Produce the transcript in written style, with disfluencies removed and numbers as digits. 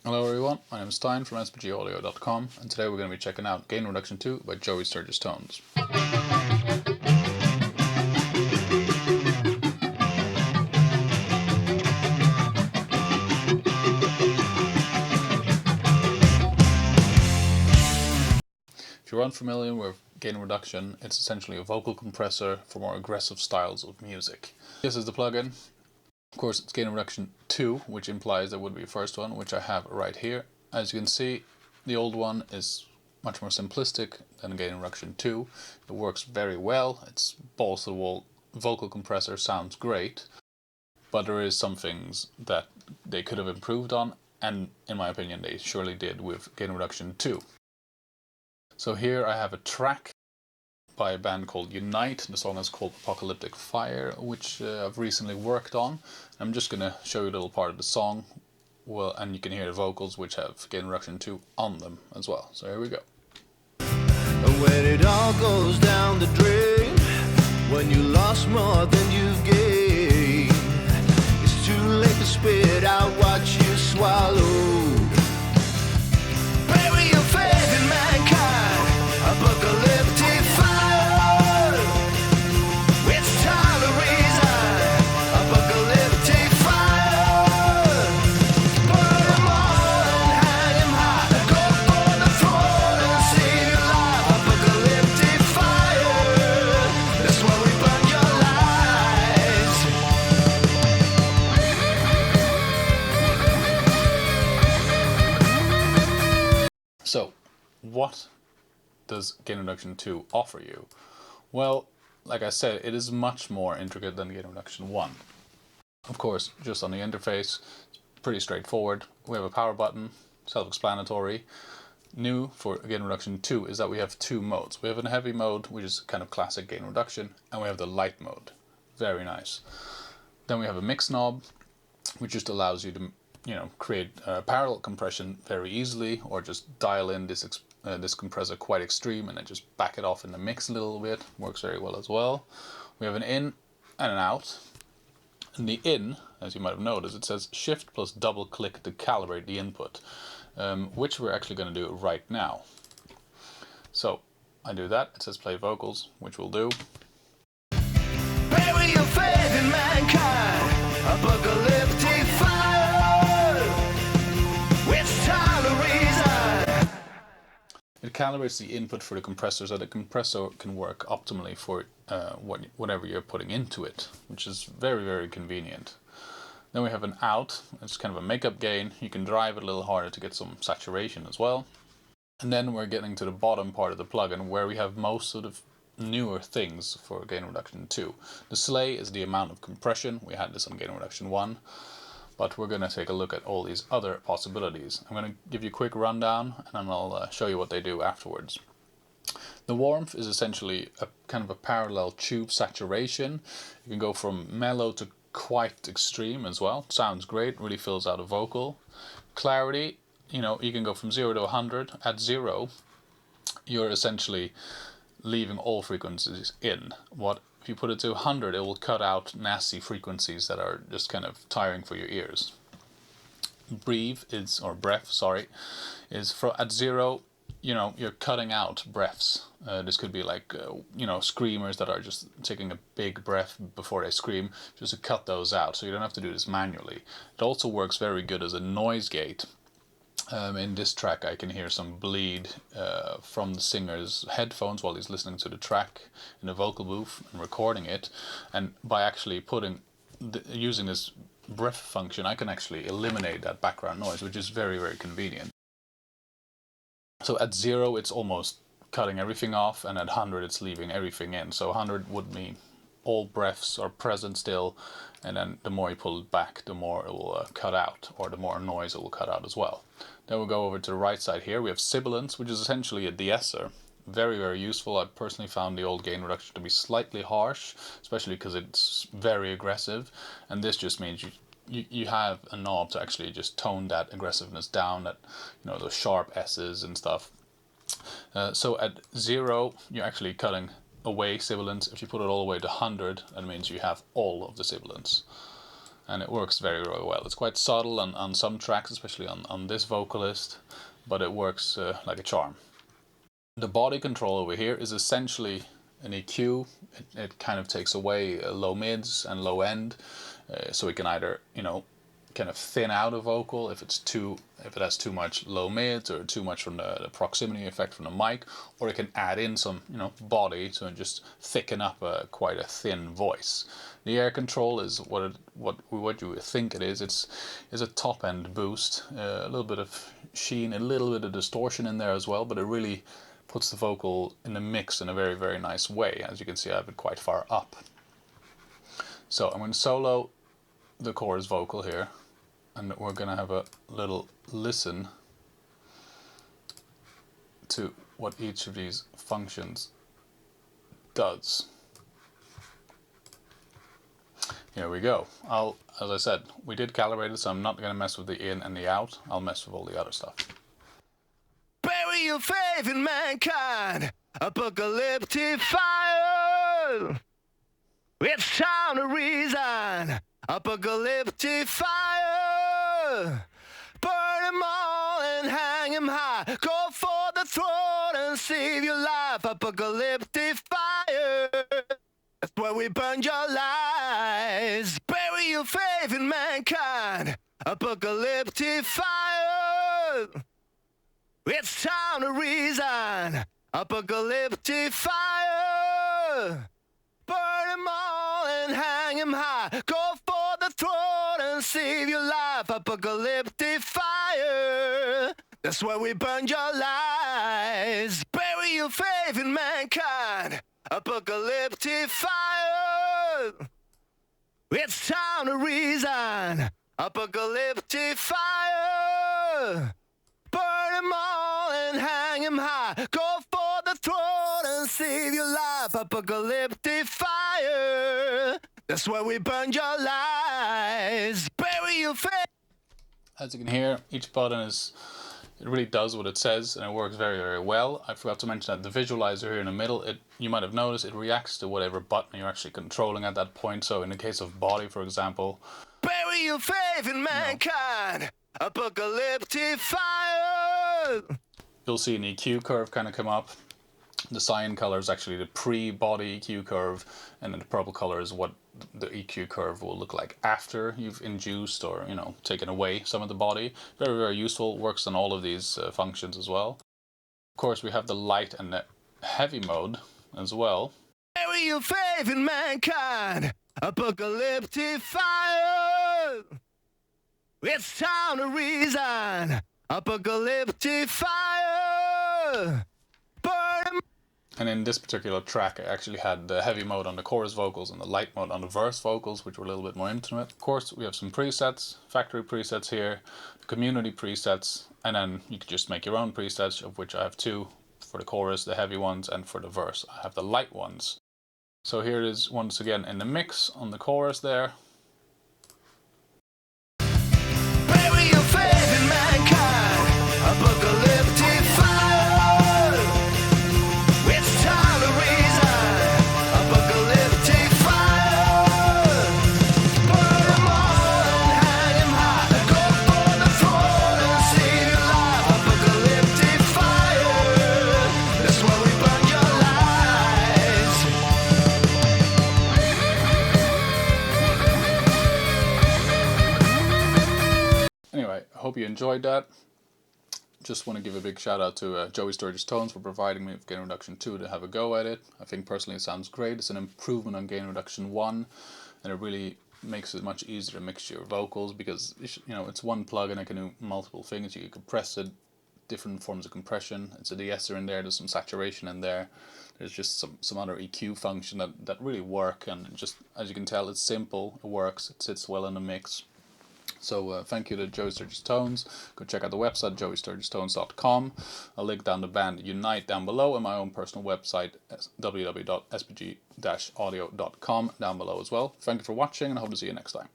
Hello everyone, my name is Stijn from SBG-Audio.com, and today we're going to be checking out Gain Reduction 2 by Joey Sturgis Tones. If you're unfamiliar with gain reduction, it's essentially a vocal compressor for more aggressive styles of music. This is the plugin. Of course, it's Gain Reduction 2, which implies there would be a first one, which I have right here. As you can see, the old one is much more simplistic than Gain Reduction 2. It works very well. It's balls to the wall vocal compressor, sounds great, but there is some things that they could have improved on, and in my opinion they surely did with Gain Reduction 2. So here I have a track by a band called Unite. The song is called Apocalyptic Fire, which I've recently worked on. I'm just going to show you a little part of the song, and you can hear the vocals, which have Gain Reduction 2 on them as well. So here we go. When it all goes down the drain, when you lost more than you've gained, it's too late to spit out what you swallowed. Bury your faith in mankind, apocalyptic fire. It's time to resign, apocalyptic fire. Burn 'em all and hang 'em high. Go for the throne and save your life, apocalyptic fire. That's why we burn your lives. So, what does Gain Reduction 2 offer you? Well, like I said, it is much more intricate than Gain Reduction 1. Of course, just on the interface, it's pretty straightforward. We have a power button, self-explanatory. New for Gain Reduction 2 is that we have two modes. We have a heavy mode, which is kind of classic gain reduction, and we have the light mode. Very nice. Then we have a mix knob, which just allows you to create parallel compression very easily, or just dial in this compressor quite extreme and then just back it off in the mix a little bit. Works very well as well. We have an in and an out. And the in, as you might have noticed, it says shift plus double click to calibrate the input, which we're actually going to do right now. So I do that. It says play vocals, which we'll do. Bury your faith in mankind, apocalyptic fire. It's time to resign. It calibrates the input for the compressor so the compressor can work optimally for whatever you're putting into it, which is very, very convenient. Then we have an out. It's kind of a makeup gain. You can drive it a little harder to get some saturation as well. And then we're getting to the bottom part of the plugin, where we have most of the newer things for Gain Reduction 2. The slay is the amount of compression. We had this on Gain Reduction 1. But we're going to take a look at all these other possibilities. I'm going to give you a quick rundown, and then I'll show you what they do afterwards. The warmth is essentially a kind of a parallel tube saturation. You can go from mellow to quite extreme as well. Sounds great, really fills out a vocal. Clarity, you can go from 0 to 100. At 0, you're essentially leaving all frequencies in. If you put it to 100, it will cut out nasty frequencies that are just kind of tiring for your ears. Breath is at 0, you're cutting out breaths. This could be like, screamers that are just taking a big breath before they scream, just to cut those out, so you don't have to do this manually. It also works very good as a noise gate. In this track I can hear some bleed from the singer's headphones while he's listening to the track in the vocal booth and recording it, and by actually using this breath function I can actually eliminate that background noise, which is very, very convenient. So at 0 it's almost cutting everything off, and at 100 it's leaving everything in. So 100 would mean all breaths are present still, and then the more you pull it back, the more it will cut out, or the more noise it will cut out as well. Then we'll go over to the right side here. We have sibilance, which is essentially a de-esser. Very, very useful. I personally found the old gain reduction to be slightly harsh, especially because it's very aggressive, and this just means you have a knob to actually just tone that aggressiveness down, that those sharp S's and stuff. So at 0, you're actually cutting away sibilance. If you put it all the way to 100, that means you have all of the sibilance. and it works very, very well. It's quite subtle on some tracks, especially on this vocalist, but it works like a charm. The body control over here is essentially an EQ. It kind of takes away low mids and low end, so we can either, you know, kind of thin out a vocal if it has too much low mids or too much from the proximity effect from the mic, or it can add in some, you know, body to just thicken up quite a thin voice. The air control is what you would think it is. It's a top end boost, a little bit of sheen, a little bit of distortion in there as well, but it really puts the vocal in the mix in a very, very nice way. As you can see, I have it quite far up. So I'm going to solo the chorus vocal here, and we're going to have a little listen to what each of these functions does. Here we go. As I said, we did calibrate it, so I'm not going to mess with the in and the out. I'll mess with all the other stuff. Bury your faith in mankind, apocalyptic fire. It's time to resign, apocalyptic fire. Burn them all and hang them high. Go for the throne and save your life, apocalyptic fire. That's where we burn your lies. Bury your faith in mankind, apocalyptic fire. It's time to resign, apocalyptic fire. Burn them all and hang them high. Go for the throne and save your life, apocalyptic fire. That's where we burn your lies. Bury your faith in mankind, apocalyptic fire. It's time to resign, apocalyptic fire. Burn them all and hang them high. Go for the throne and save your life, apocalyptic fire. That's where we burn your lies. Bury your faith. As you can hear, each button it really does what it says, and it works very, very well. I forgot to mention that the visualizer here in the middle, you might have noticed it reacts to whatever button you're actually controlling at that point. So in the case of body, for example, bury your faith in mankind, apocalyptic fire. You'll see an EQ curve kind of come up. The cyan color is actually the pre-body EQ curve, and then the purple color is what the EQ curve will look like after you've induced or, you know, taken away some of the body. Very, very useful. Works on all of these functions as well. Of course, we have the light and the heavy mode as well. Bury your faith in mankind, apocalyptic fire. It's time to resign, apocalyptic fire. Burn. And in this particular track, I actually had the heavy mode on the chorus vocals and the light mode on the verse vocals, which were a little bit more intimate. Of course, we have some presets, factory presets here, community presets, and then you can just make your own presets, of which I have two for the chorus, the heavy ones, and for the verse, I have the light ones. So here it is once again in the mix on the chorus there. Bury your faith in mankind, apocalyptic fire. It's time to resign, apocalyptic fire. Burn them all and hang them high. Go for the throne and save your life, apocalyptic fire. That's where we burn your lives. Anyway, I hope you enjoyed that. Just want to give a big shout out to Joey Sturgis Tones for providing me with Gain Reduction 2 to have a go at it. I think personally it sounds great. It's an improvement on Gain Reduction 1, and it really makes it much easier to mix your vocals because, you know, it's one plug and it can do multiple things. You can compress it, different forms of compression. It's a de-esser in there, there's some saturation in there. There's just some other EQ function that really work, and just, as you can tell, it's simple, it works, it sits well in the mix. So thank you to Joey Sturgis Tones. Go check out the website, joeysturgistones.com. I'll link down the band Unite down below, and my own personal website, www.sbg-audio.com, down below as well. Thank you for watching, and I hope to see you next time.